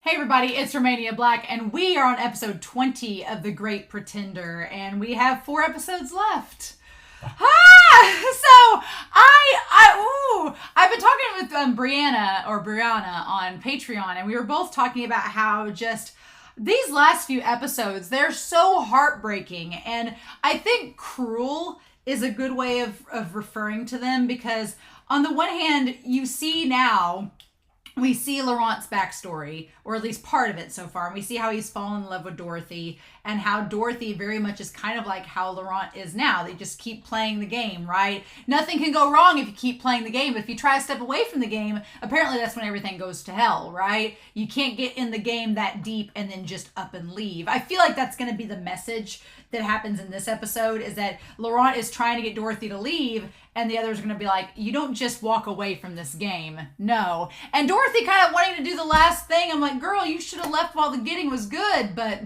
Hey everybody, it's Romania Black, and we are on episode 20 of The Great Pretender, and we have 4 episodes left. I've been talking with Brianna on Patreon, and we were both talking about how just these last few episodes, they're so heartbreaking, and I think cruel is a good way of referring to them, because on the one hand, we see Laurent's backstory, or at least part of it so far, and we see how he's fallen in love with Dorothy, and how Dorothy very much is kind of like how Laurent is now. They just keep playing the game, right? Nothing can go wrong if you keep playing the game, but if you try to step away from the game, apparently that's when everything goes to hell, right? You can't get in the game that deep and then just up and leave. I feel like that's going to be the message that happens in this episode, is that Laurent is trying to get Dorothy to leave, and the others are going to be like, you don't just walk away from this game. No. And Dorothy kind of wanting to do the last thing. I'm like, girl, you should have left while the getting was good. But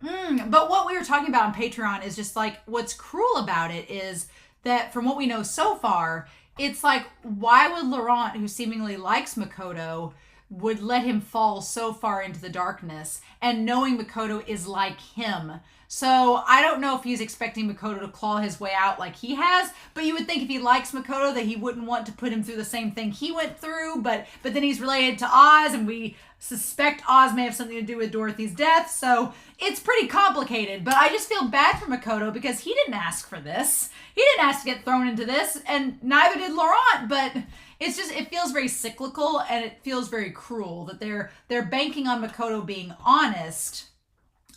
what we were talking about on Patreon is just like, what's cruel about it is that from what we know so far, it's like, why would Laurent, who seemingly likes Makoto, would let him fall so far into the darkness, and knowing Makoto is like him? So I don't know if he's expecting Makoto to claw his way out like he has, but you would think if he likes Makoto that he wouldn't want to put him through the same thing he went through, but then he's related to Oz, and we suspect Oz may have something to do with Dorothy's death, so it's pretty complicated. But I just feel bad for Makoto because he didn't ask for this. He didn't ask to get thrown into this, and neither did Laurent, but it's just, it feels very cyclical, and it feels very cruel that they're banking on Makoto being honest.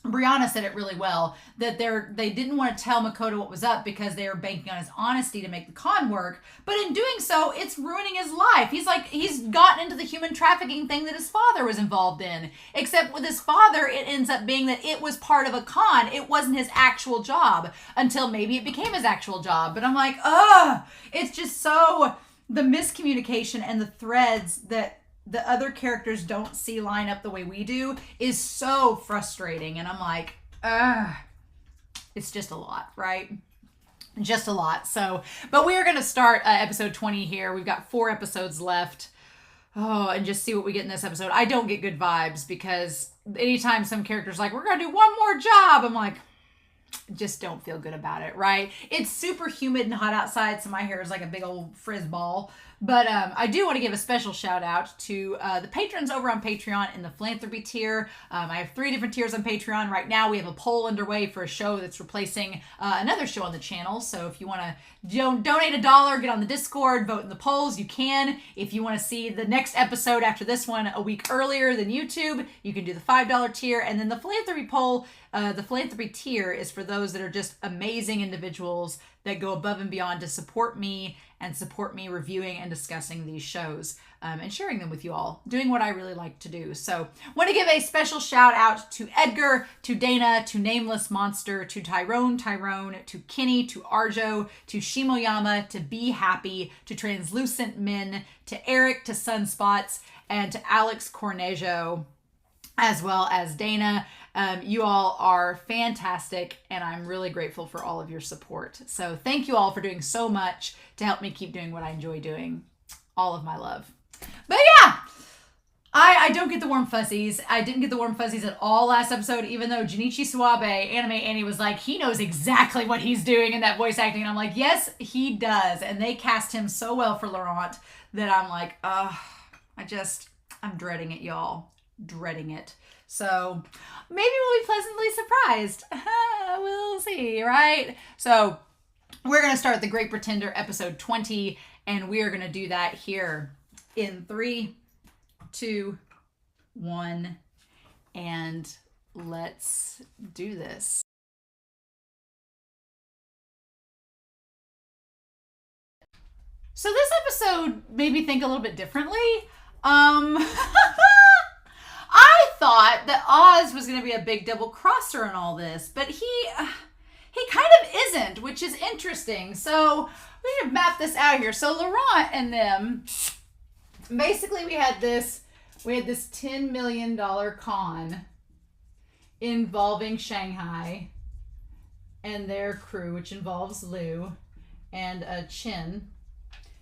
Brianna said it really well, that they didn't want to tell Makoto what was up because they were banking on his honesty to make the con work, but in doing so, it's ruining his life. He's gotten into the human trafficking thing that his father was involved in, except with his father, it ends up being that it was part of a con. It wasn't his actual job until maybe it became his actual job. But I'm like, it's just so, the miscommunication and the threads that the other characters don't see line up the way we do is so frustrating. And I'm like, it's just a lot, right? Just a lot. So, but we are going to start episode 20 here. We've got 4 episodes left. And just see what we get in this episode. I don't get good vibes, because anytime some character's like, we're going to do one more job, I'm like, just don't feel good about it, right? It's super humid and hot outside, so my hair is like a big old frizz ball. But I do want to give a special shout out to the patrons over on Patreon in the philanthropy tier. I have 3 different tiers on Patreon. Right now we have a poll underway for a show that's replacing another show on the channel. So if you want to donate $1, get on the Discord, vote in the polls, you can. If you want to see the next episode after this one a week earlier than YouTube, you can do the $5 tier. And then the philanthropy poll, the philanthropy tier is for those that are just amazing individuals that go above and beyond to support me and support me reviewing and discussing these shows and sharing them with you all, doing what I really like to do. So want to give a special shout out to Edgar, to Dana, to Nameless Monster, to Tyrone, to Kenny, to Arjo, to Shimoyama, to Be Happy, to Translucent Min, to Eric, to Sunspots, and to Alex Cornejo, as well as Dana. You all are fantastic, and I'm really grateful for all of your support. So thank you all for doing so much to help me keep doing what I enjoy doing. All of my love. But yeah, I don't get the warm fuzzies. I didn't get the warm fuzzies at all last episode, even though Junichi Suabe, Anime Annie, was like, he knows exactly what he's doing in that voice acting. And I'm like, yes, he does. And they cast him so well for Laurent that I'm like, I'm dreading it, y'all. Dreading it. So maybe we'll be pleasantly surprised. We'll see, right? So we're going to start The Great Pretender episode 20, and we are going to do that here in 3, 2, 1, and let's do this. So this episode made me think a little bit differently. I thought that Oz was going to be a big double crosser in all this, but he kind of isn't, which is interesting. So we need to map this out here. So Laurent and them, basically we had this $10 million con involving Shanghai and their crew, which involves Liu and Chin,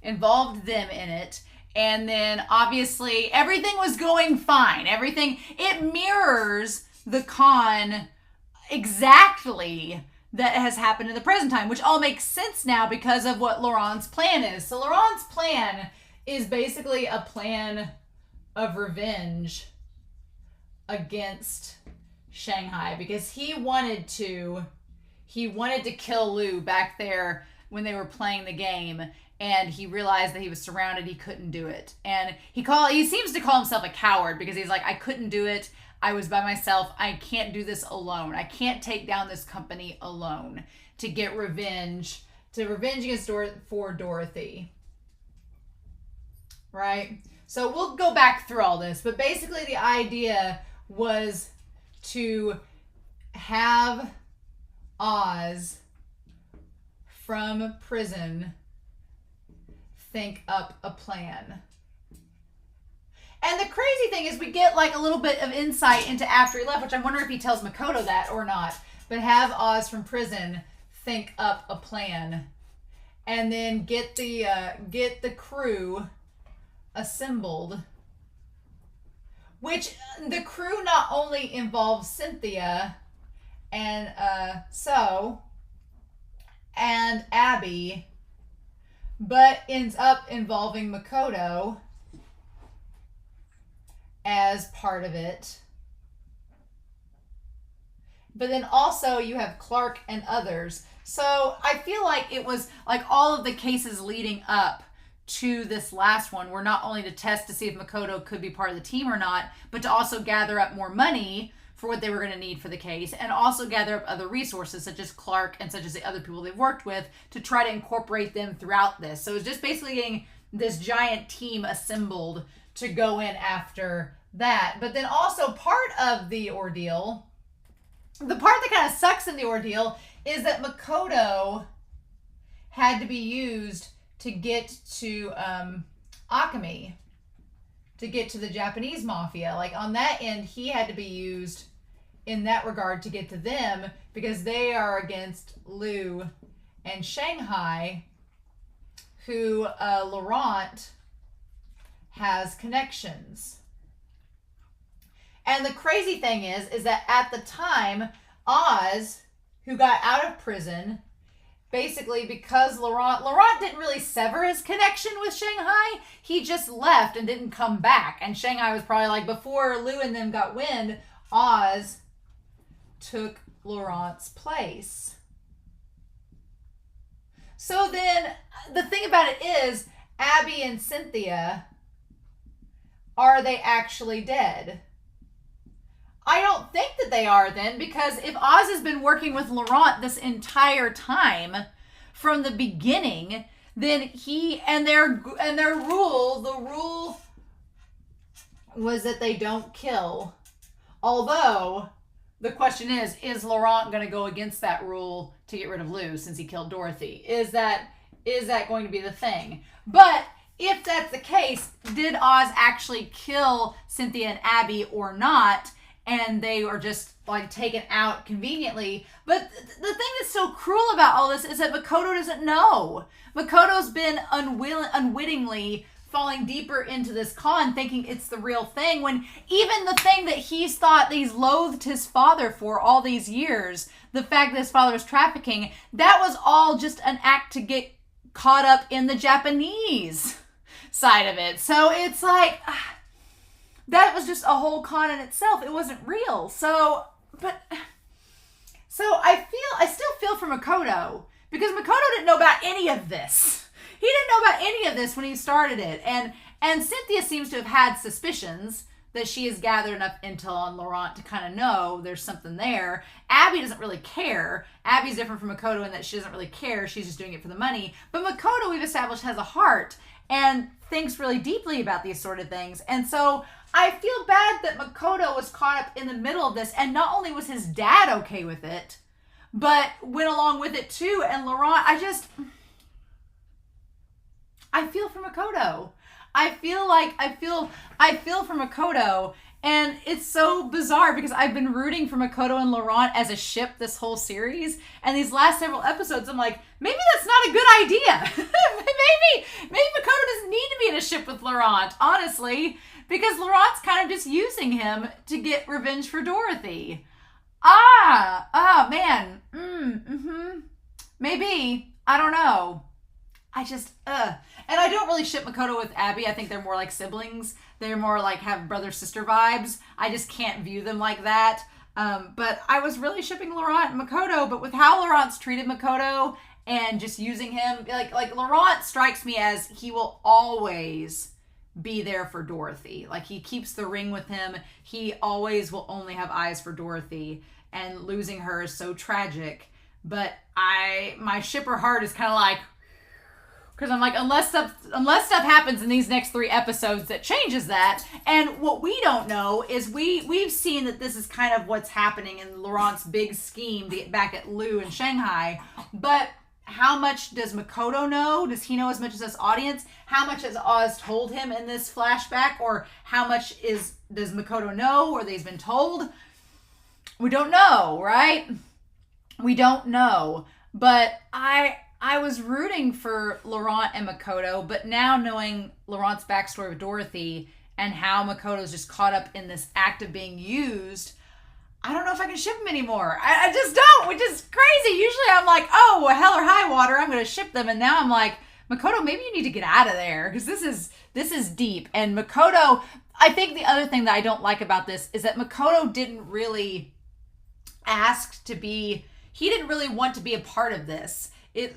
involved them in it. And then obviously everything was going fine. It mirrors the con exactly that has happened in the present time, which all makes sense now because of what Laurent's plan is. So Laurent's plan is basically a plan of revenge against Shanghai because he wanted to kill Lou back there when they were playing the game, and he realized that he was surrounded, he couldn't do it. And he seems to call himself a coward because he's like, I couldn't do it. I was by myself. I can't do this alone. I can't take down this company alone to get revenge, against Dorothy. Right? So we'll go back through all this, but basically the idea was to have Oz from prison think up a plan. And the crazy thing is we get like a little bit of insight into after he left, which I'm wondering if he tells Makoto that or not, but have Oz from prison think up a plan and then get the crew assembled, which the crew not only involves Cynthia and and Abby, but ends up involving Makoto as part of it. But then also you have Clark and others. So I feel like it was like all of the cases leading up to this last one were not only to test to see if Makoto could be part of the team or not, but to also gather up more money for what they were going to need for the case, and also gather up other resources such as Clark and such as the other people they've worked with to try to incorporate them throughout this. So it's just basically getting this giant team assembled to go in after that. But then also part of the ordeal, the part that kind of sucks in the ordeal, is that Makoto had to be used to get to Akame, to get to the Japanese mafia. Like on that end, he had to be used in that regard to get to them because they are against Lou and Shanghai, who Laurent has connections. And the crazy thing is that at the time, Oz, who got out of prison, basically because Laurent didn't really sever his connection with Shanghai. He just left and didn't come back. And Shanghai was probably like, before Lou and them got wind, Oz took Laurent's place. So then the thing about it is, Abby and Cynthia, are they actually dead? I don't think that they are then, because if Oz has been working with Laurent this entire time from the beginning, then he and their rule, the rule was that they don't kill. Although the question is Laurent going to go against that rule to get rid of Lou since he killed Dorothy? Is that going to be the thing? But if that's the case, did Oz actually kill Cynthia and Abby or not? And they are just like taken out conveniently. But the thing that's so cruel about all this is that Makoto doesn't know. Makoto's been unwittingly falling deeper into this con, thinking it's the real thing, when even the thing that he's thought that he's loathed his father for all these years, the fact that his father was trafficking, that was all just an act to get caught up in the Japanese side of it. So it's like, that was just a whole con in itself. It wasn't real. So I still feel for Makoto, because Makoto didn't know about any of this. He didn't know about any of this when he started it. And Cynthia seems to have had suspicions that she has gathered enough intel on Laurent to kind of know there's something there. Abby doesn't really care. Abby's different from Makoto in that she doesn't really care. She's just doing it for the money. But Makoto, we've established, has a heart and thinks really deeply about these sort of things. And so I feel bad that Makoto was caught up in the middle of this, and not only was his dad okay with it, but went along with it too. And Laurent, I feel for Makoto. I feel for Makoto, And it's so bizarre because I've been rooting for Makoto and Laurent as a ship this whole series. And these last several episodes, I'm like, maybe that's not a good idea. maybe Makoto doesn't need to be in a ship with Laurent, honestly. Because Laurent's kind of just using him to get revenge for Dorothy. Man. Maybe. I don't know. And I don't really ship Makoto with Abby. I think they're more like siblings. They're more like have brother-sister vibes. I just can't view them like that. But I was really shipping Laurent and Makoto, but with how Laurent's treated Makoto and just using him, like Laurent strikes me as he will always be there for Dorothy. Like he keeps the ring with him. He always will only have eyes for Dorothy, and losing her is so tragic. But my shipper heart is kind of like, because I'm like, unless stuff happens in these next 3 episodes that changes that. And what we don't know is we've seen that this is kind of what's happening in Laurent's big scheme to get back at Lou in Shanghai. But how much does Makoto know? Does he know as much as this audience? How much has Oz told him in this flashback? Or how much does Makoto know, or they've been told? We don't know, right? We don't know. But I was rooting for Laurent and Makoto, but now knowing Laurent's backstory with Dorothy and how Makoto's just caught up in this act of being used, I don't know if I can ship them anymore. I just don't, which is crazy. Usually I'm like, oh, well, hell or high water, I'm going to ship them. And now I'm like, Makoto, maybe you need to get out of there because this is deep. And Makoto, I think the other thing that I don't like about this is that Makoto didn't really he didn't really want to be a part of this.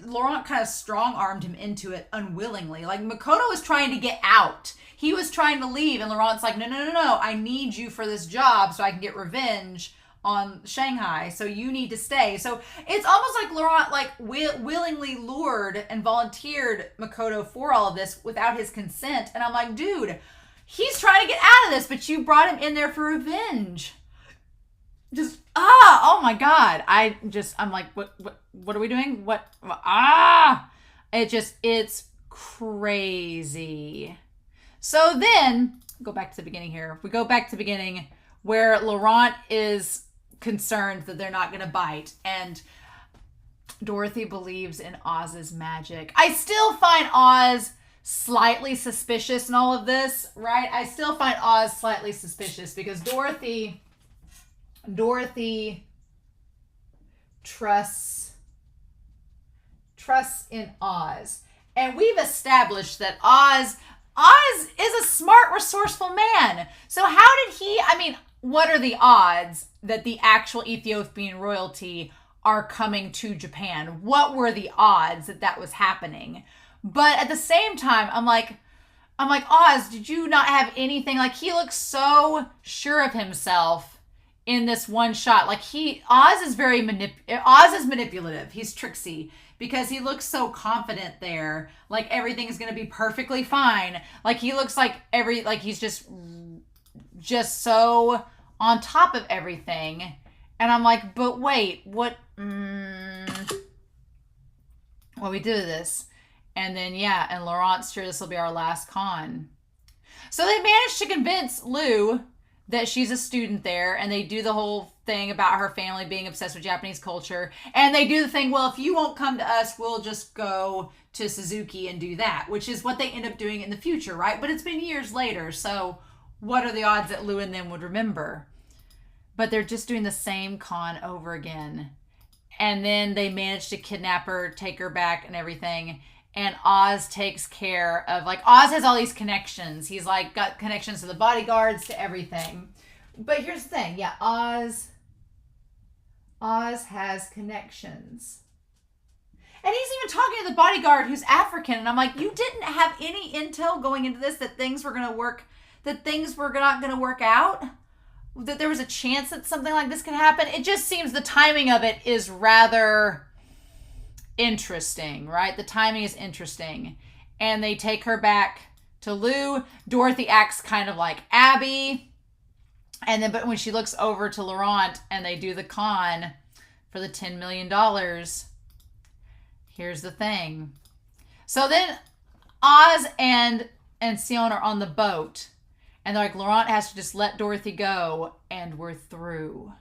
Laurent kind of strong-armed him into it unwillingly. Like, Makoto was trying to get out. He was trying to leave, and Laurent's like, no, I need you for this job so I can get revenge on Shanghai, so you need to stay. So it's almost like Laurent, like, willingly lured and volunteered Makoto for all of this without his consent. And I'm like, dude, he's trying to get out of this, but you brought him in there for revenge. Oh my God. I'm like, what are we doing? It's crazy. So then, go back to the beginning here. We go back to the beginning where Laurent is concerned that they're not going to bite. And Dorothy believes in Oz's magic. I still find Oz slightly suspicious in all of this, right? I still find Oz slightly suspicious because Dorothy trusts in Oz. And we've established that Oz is a smart, resourceful man. So how did what are the odds that the actual Ethiopian royalty are coming to Japan? What were the odds that was happening? But at the same time, I'm like, Oz, did you not have anything? Like, he looks so sure of himself in this one shot. Like, Oz is manipulative. He's tricksy because he looks so confident there. Like, everything is going to be perfectly fine. Like, he looks like he's just so on top of everything. And I'm like, but wait, what we do this? And then, and Laurent's sure this will be our last con. So they managed to convince Lou that she's a student there, and they do the whole thing about her family being obsessed with Japanese culture. And they do the thing, well, if you won't come to us, we'll just go to Suzuki and do that, which is what they end up doing in the future, right? But it's been years later, so what are the odds that Lou and them would remember? But they're just doing the same con over again. And then they manage to kidnap her, take her back and everything. And Oz takes care of, Oz has all these connections. He's got connections to the bodyguards, to everything. But here's the thing. Oz has connections. And he's even talking to the bodyguard who's African. And I'm like, you didn't have any intel going into this that things were not going to work out? That there was a chance that something like this could happen? It just seems the timing of it is rather interesting, right? The timing is interesting. And they take her back to Lou. Dorothy acts kind of like Abby. And then, but when she looks over to Laurent and they do the con for the $10 million, here's the thing. So then Oz and Sion are on the boat. And they're like, Laurent has to just let Dorothy go and we're through.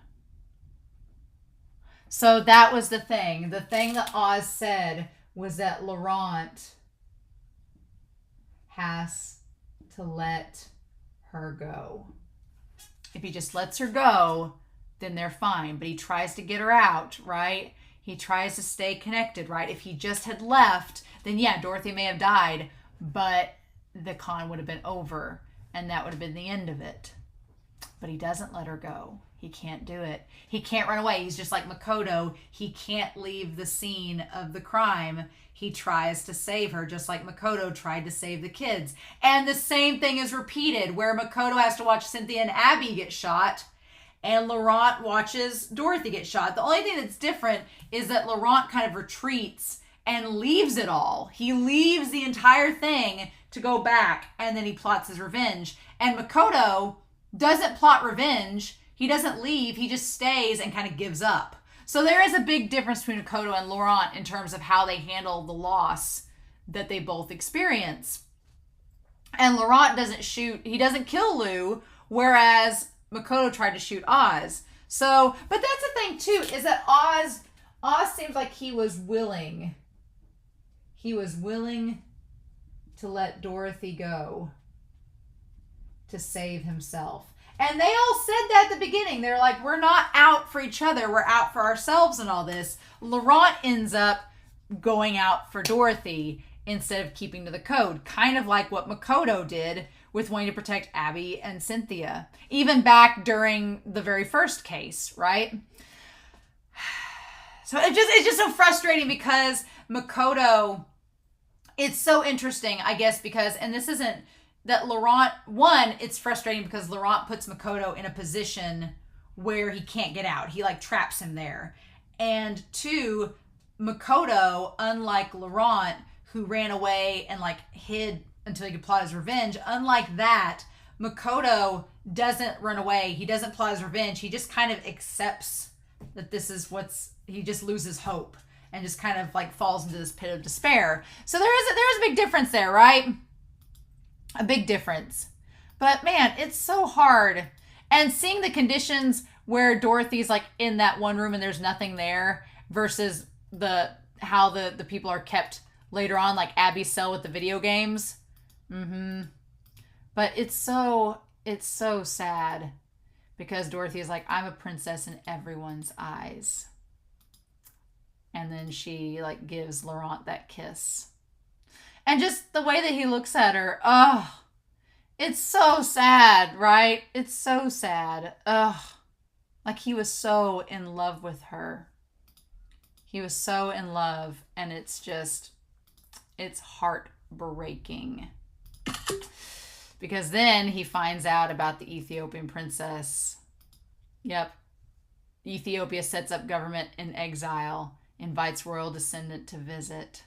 So that was the thing. The thing that Oz said was that Laurent has to let her go. If he just lets her go, then they're fine. But he tries to get her out, right? He tries to stay connected, right? If he just had left, then yeah, Dorothy may have died, but the con would have been over, and that would have been the end of it. But he doesn't let her go. He can't do it. He can't run away. He's just like Makoto. He can't leave the scene of the crime. He tries to save her, just like Makoto tried to save the kids. And the same thing is repeated, where Makoto has to watch Cynthia and Abby get shot, and Laurent watches Dorothy get shot. The only thing that's different is that Laurent kind of retreats and leaves it all. He leaves the entire thing to go back, and then he plots his revenge. And Makoto doesn't plot revenge. He doesn't leave. He just stays and kind of gives up. So there is a big difference between Makoto and Laurent in terms of how they handle the loss that they both experience. And Laurent doesn't shoot. He doesn't kill Lou, whereas Makoto tried to shoot Oz. So, but that's the thing too, is that Oz seems like he was willing. He was willing to let Dorothy go to save himself. And they all said that at the beginning. They're like, we're not out for each other. We're out for ourselves and all this. Laurent ends up going out for Dorothy instead of keeping to the code. Kind of like what Makoto did with wanting to protect Abby and Cynthia. Even back during the very first case, right? So it's just so frustrating because Makoto, it's so interesting, I guess, because, and this isn't, that Laurent, one, it's frustrating because Laurent puts Makoto in a position where he can't get out. He like traps him there. And two, Makoto, unlike Laurent, who ran away and like hid until he could plot his revenge, unlike that, Makoto doesn't run away. He doesn't plot his revenge. He just kind of accepts that this is he just loses hope and just kind of like falls into this pit of despair. So there is a big difference there, right? A big difference. But man, it's so hard. And seeing the conditions where Dorothy's like in that one room and there's nothing there versus how the people are kept later on, like Abby's cell with the video games. But it's so sad because Dorothy is like, I'm a princess in everyone's eyes. And then she like gives Laurent that kiss. And just the way that he looks at her, oh, it's so sad, right? It's so sad. Ugh. Like he was so in love with her. He was so in love, and it's heartbreaking. Because then he finds out about the Ethiopian princess. Yep. Ethiopia sets up government in exile, invites royal descendant to visit.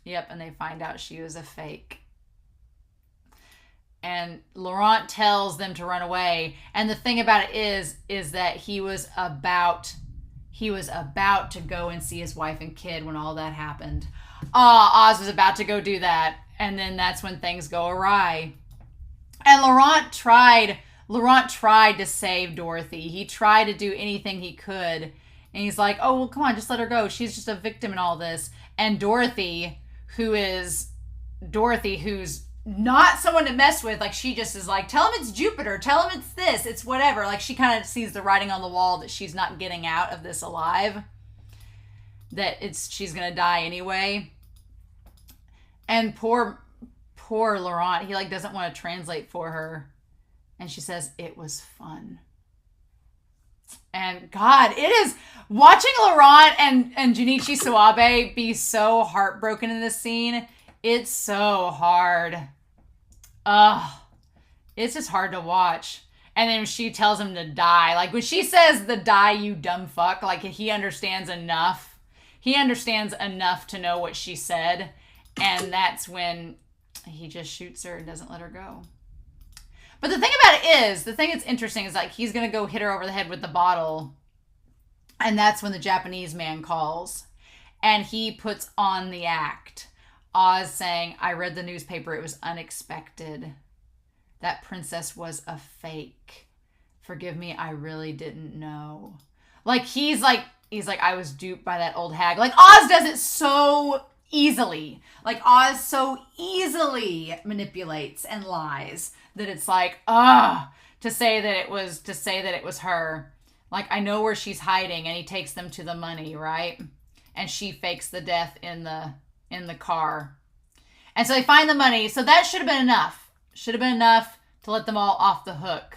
Yep, and they find out she was a fake. And Laurent tells them to run away. And the thing about it is that he was about to go and see his wife and kid when all that happened. Oz was about to go do that. And then that's when things go awry. And Laurent tried to save Dorothy. He tried to do anything he could. And he's like, oh, well, come on, just let her go. She's just a victim in all this. And Dorothy, who's not someone to mess with, like she just is like, tell him it's Jupiter, tell him it's this, it's whatever. Like she kind of sees the writing on the wall that she's not getting out of this alive, that she's gonna die anyway. And poor Laurent, he like doesn't want to translate for her, and she says it was fun. And God, it is watching Laurent and Junichi Suabe be so heartbroken in this scene. It's so hard. It's just hard to watch. And then she tells him to die. Like when she says the die, you dumb fuck, like he understands enough. He understands enough to know what she said. And that's when he just shoots her and doesn't let her go. But the thing about it is, the thing that's interesting is like he's going to go hit her over the head with the bottle. And that's when the Japanese man calls. And he puts on the act. Oz saying, I read the newspaper, it was unexpected. That princess was a fake. Forgive me, I really didn't know. Like, he's like, I was duped by that old hag. Like, Oz does it so easily. Like, Oz so easily manipulates and lies that it's like, to say that it was her. Like, I know where she's hiding, and he takes them to the money, right? And she fakes the death in the car. And so they find the money. So that should have been enough. Should have been enough to let them all off the hook.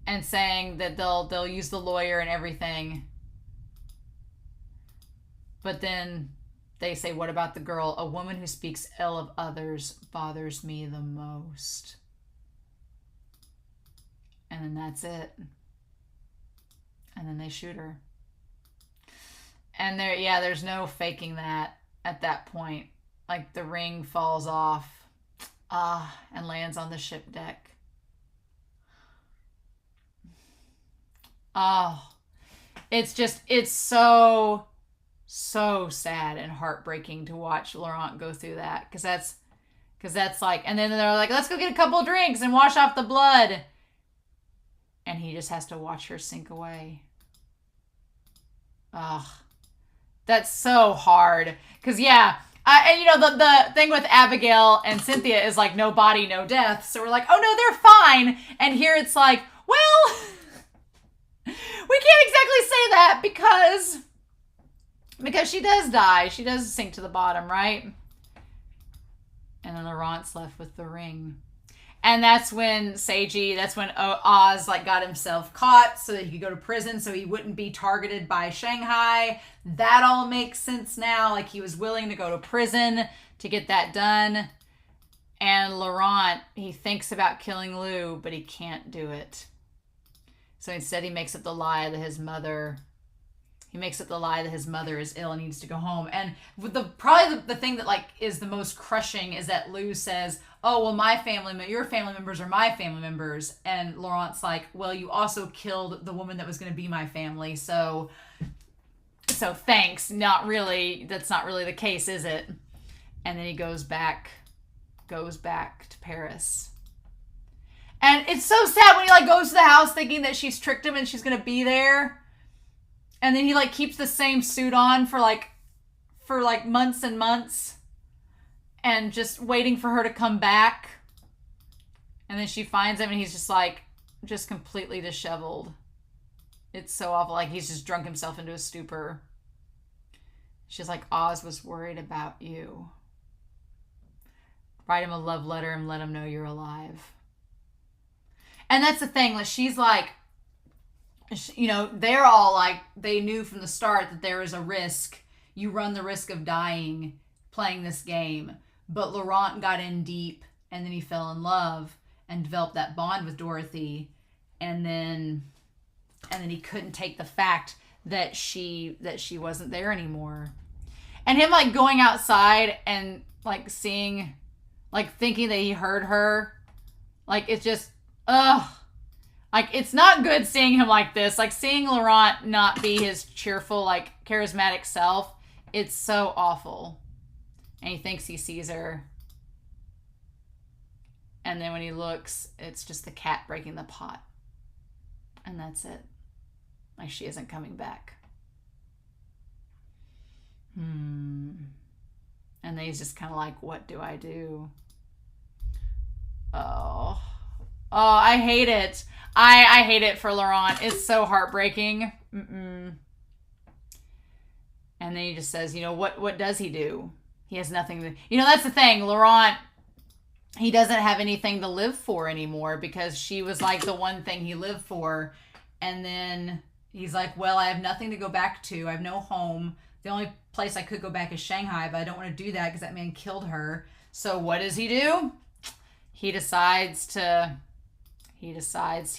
And saying that they'll use the lawyer and everything. But then they say, what about the girl? A woman who speaks ill of others bothers me the most. And then that's it. And then they shoot her. And there's no faking that at that point. Like, the ring falls off and lands on the ship deck. Oh, it's so sad and heartbreaking to watch Laurent go through that. Because that's like, and then they're like, let's go get a couple of drinks and wash off the blood. And he just has to watch her sink away. Ugh. That's so hard. Because, and you know, the thing with Abigail and Cynthia is like, no body, no death. So we're like, oh no, they're fine. And here it's like, well, we can't exactly say that because she does die. She does sink to the bottom, right? And then Laurent's left with the ring. And that's when Oz like got himself caught so that he could go to prison so he wouldn't be targeted by Shanghai. That all makes sense now. Like, he was willing to go to prison to get that done. And Laurent, he thinks about killing Lou, but he can't do it. So instead he makes up the lie that his mother is ill and needs to go home. And probably the thing that like is the most crushing is that Lou says, oh, well, your family members are my family members. And Laurent's like, well, you also killed the woman that was going to be my family. So thanks. Not really. That's not really the case, is it? And then he goes back to Paris. And it's so sad when he like goes to the house thinking that she's tricked him and she's going to be there. And then he like keeps the same suit on for months and months. And just waiting for her to come back. And then she finds him and he's just completely disheveled. It's so awful. Like, he's just drunk himself into a stupor. She's like, Oz was worried about you. Write him a love letter and let him know you're alive. And that's the thing. Like, she's like, you know, they're all like, they knew from the start that there is a risk. You run the risk of dying playing this game. But Laurent got in deep, and then he fell in love and developed that bond with Dorothy. And then he couldn't take the fact that she wasn't there anymore. And him like going outside and like seeing, like thinking that he heard her. Like, it's just, like, it's not good seeing him like this. Like, seeing Laurent not be his cheerful, like, charismatic self. It's so awful. And he thinks he sees her. And then when he looks, it's just the cat breaking the pot. And that's it. Like, she isn't coming back. And then he's just kind of like, what do I do? Oh, I hate it. I hate it for Laurent. It's so heartbreaking. And then he just says, you know, what does he do? He has nothing to, you know, that's the thing. Laurent, he doesn't have anything to live for anymore because she was like the one thing he lived for. And then he's like, well, I have nothing to go back to. I have no home. The only place I could go back is Shanghai, but I don't want to do that because that man killed her. So what does he do? He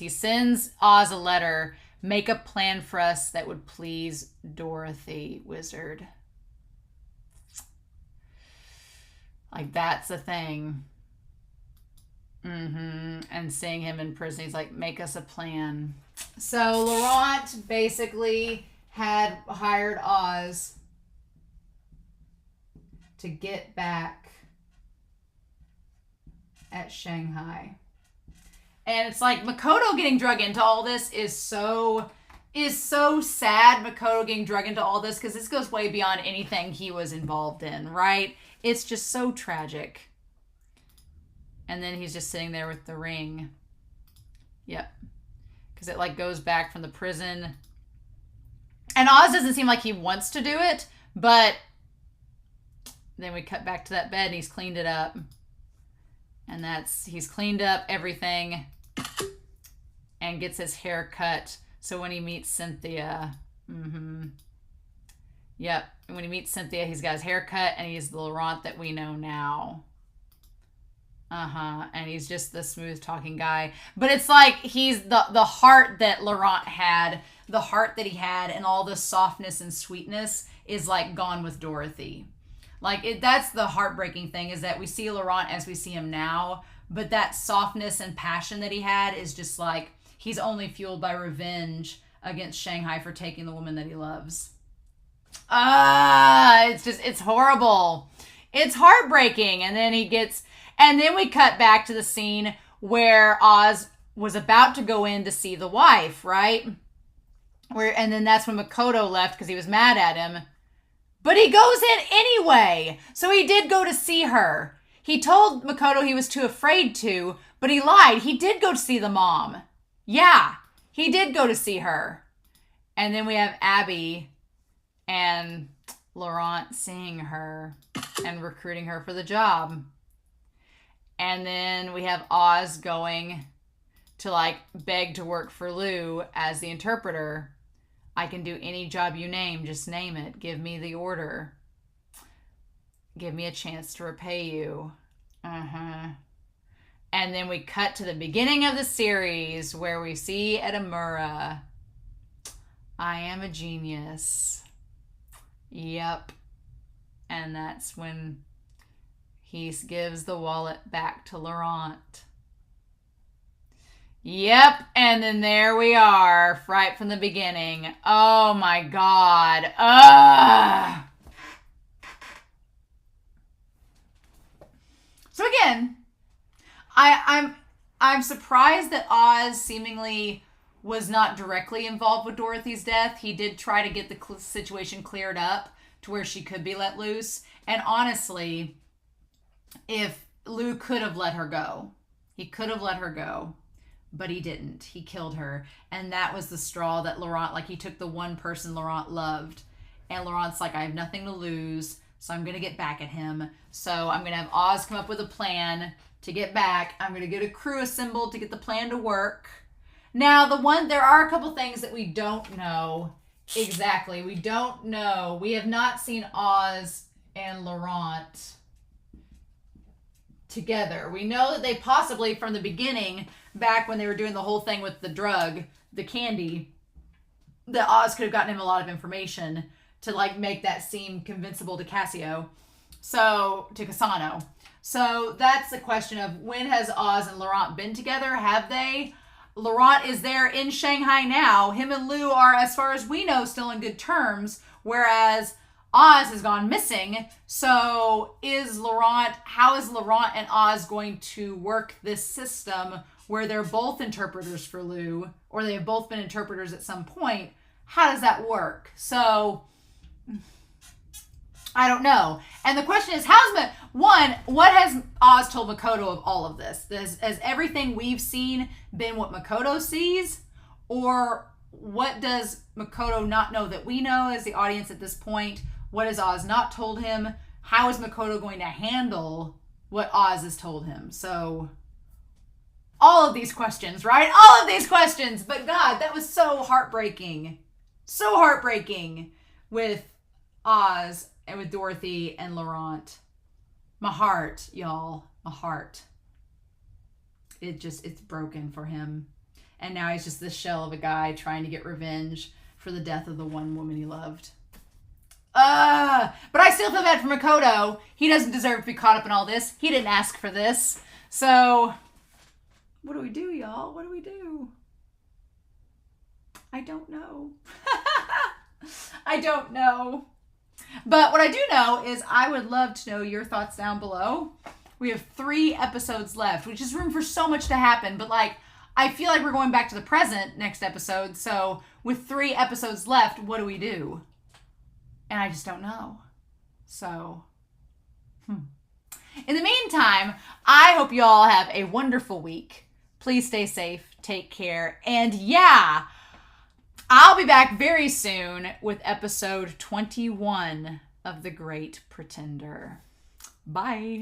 sends Oz a letter. Make a plan for us that would please Dorothy, wizard. Like, that's the thing. And seeing him in prison, he's like, make us a plan. So Laurent basically had hired Oz to get back at Shanghai. And it's like Makoto getting drug into all this is so sad. Makoto getting drug into all this, because this goes way beyond anything he was involved in, right? It's just so tragic. And then he's just sitting there with the ring. Yep. Because it like goes back from the prison. And Oz doesn't seem like he wants to do it, but then we cut back to that bed and he's cleaned it up. And he's cleaned up everything and gets his hair cut. So when he meets Cynthia, yep. And when he meets Cynthia, he's got his hair cut and he's the Laurent that we know now. And he's just the smooth talking guy. But it's like he's the heart that Laurent had, the heart that he had, and all the softness and sweetness is like gone with Dorothy. Like that's the heartbreaking thing, is that we see Laurent as we see him now, but that softness and passion that he had is just like, he's only fueled by revenge against Shanghai for taking the woman that he loves. It's horrible. It's heartbreaking. And then we cut back to the scene where Oz was about to go in to see the wife, right? And then that's when Makoto left because he was mad at him. But he goes in anyway. So he did go to see her. He told Makoto he was too afraid to, but he lied. He did go to see the mom. Yeah, he did go to see her. And then we have Abby and Laurent seeing her and recruiting her for the job. And then we have Oz going to like beg to work for Lou as the interpreter. I can do any job you name, just name it. Give me the order. Give me a chance to repay you. And then we cut to the beginning of the series where we see Edamura. I am a genius. Yep. And that's when he gives the wallet back to Laurent. Yep, and then there we are, right from the beginning. Oh my God. So again, I'm surprised that Oz seemingly was not directly involved with Dorothy's death. He did try to get the situation cleared up to where she could be let loose. And honestly, if Lou could have let her go, he could have let her go. But he didn't. He killed her. And that was the straw that Laurent, like he took the one person Laurent loved. And Laurent's like, I have nothing to lose, so I'm going to get back at him. So I'm going to have Oz come up with a plan to get back. I'm going to get a crew assembled to get the plan to work. Now, there are a couple things that we don't know exactly. We don't know. We have not seen Oz and Laurent together. We know that they possibly, from the beginning, back when they were doing the whole thing with the drug, the candy, that Oz could have gotten him a lot of information to like make that seem convincible to Casano. So that's the question of, when has Oz and Laurent been together? Have they? Laurent is there in Shanghai now. Him and Lou are, as far as we know, still in good terms, whereas Oz has gone missing. So how is Laurent and Oz going to work this system where they're both interpreters for Lou, or they have both been interpreters at some point? How does that work? So I don't know. And the question is, what has Oz told Makoto of all of this? Has everything we've seen been what Makoto sees? Or what does Makoto not know that we know as the audience at this point? What has Oz not told him? How is Makoto going to handle what Oz has told him? So all of these questions, right? All of these questions. But God, that was so heartbreaking. So heartbreaking with Oz and with Dorothy and Laurent. My heart, y'all. My heart. It's broken for him. And now he's just this shell of a guy trying to get revenge for the death of the one woman he loved. But I still feel bad for Makoto. He doesn't deserve to be caught up in all this. He didn't ask for this. So what do we do, y'all? What do we do? I don't know. I don't know. But what I do know is I would love to know your thoughts down below. We have 3 episodes left, which is room for so much to happen. But like, I feel like we're going back to the present next episode. So with 3 episodes left, what do we do? And I just don't know. So, in the meantime, I hope you all have a wonderful week. Please stay safe, take care, and yeah, I'll be back very soon with episode 21 of The Great Pretender. Bye.